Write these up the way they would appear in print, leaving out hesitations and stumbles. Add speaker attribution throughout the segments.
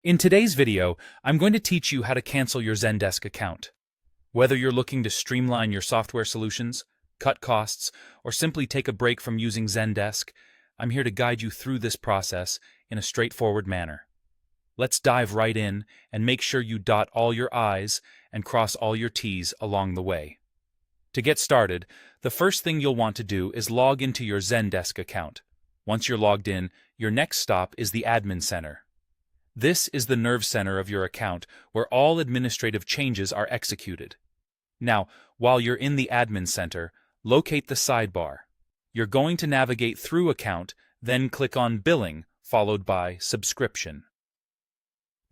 Speaker 1: In today's video, I'm going to teach you how to cancel your Zendesk account. Whether you're looking to streamline your software solutions, cut costs, or simply take a break from using Zendesk, I'm here to guide you through this process in a straightforward manner. Let's dive right in and make sure you dot all your I's and cross all your T's along the way. To get started, the first thing you'll want to do is log into your Zendesk account. Once you're logged in, your next stop is the Admin Center. This is the nerve center of your account where all administrative changes are executed. Now, while you're in the Admin Center, locate the sidebar. You're going to navigate through Account, then click on Billing, followed by Subscription.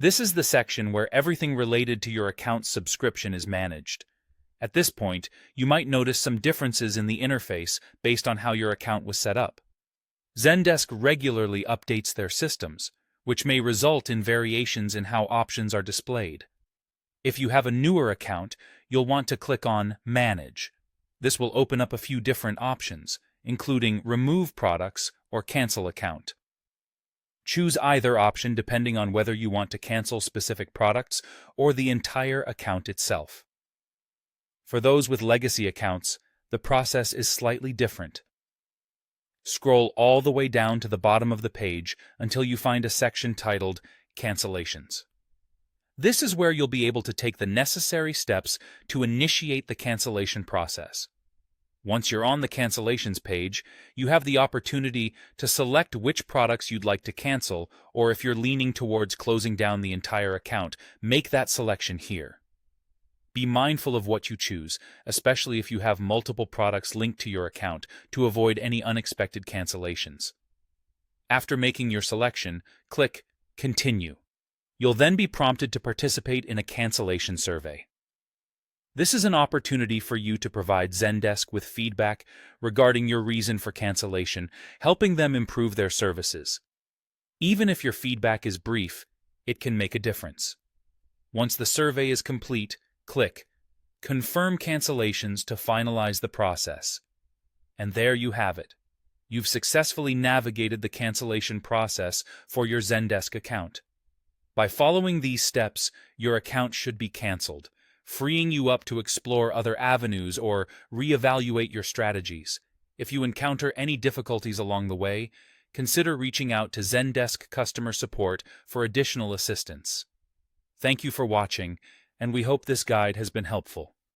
Speaker 1: This is the section where everything related to your account's subscription is managed. At this point, you might notice some differences in the interface based on how your account was set up. Zendesk regularly updates their systems, which may result in variations in how options are displayed. If you have a newer account, you'll want to click on Manage. This will open up a few different options, including Remove Products or Cancel Account. Choose either option depending on whether you want to cancel specific products or the entire account itself. For those with legacy accounts, the process is slightly different. Scroll all the way down to the bottom of the page until you find a section titled Cancellations. This is where you'll be able to take the necessary steps to initiate the cancellation process. Once you're on the cancellations page, you have the opportunity to select which products you'd like to cancel, or if you're leaning towards closing down the entire account, make that selection here. Be mindful of what you choose, especially if you have multiple products linked to your account, to avoid any unexpected cancellations. After making your selection, click Continue. You'll then be prompted to participate in a cancellation survey. This is an opportunity for you to provide Zendesk with feedback regarding your reason for cancellation, helping them improve their services. Even if your feedback is brief, it can make a difference. Once the survey is complete, click Confirm Cancellations to finalize the process. And there you have it. You've successfully navigated the cancellation process for your Zendesk account. By following these steps, your account should be canceled, freeing you up to explore other avenues or reevaluate your strategies. If you encounter any difficulties along the way, consider reaching out to Zendesk customer support for additional assistance. Thank you for watching, and we hope this guide has been helpful.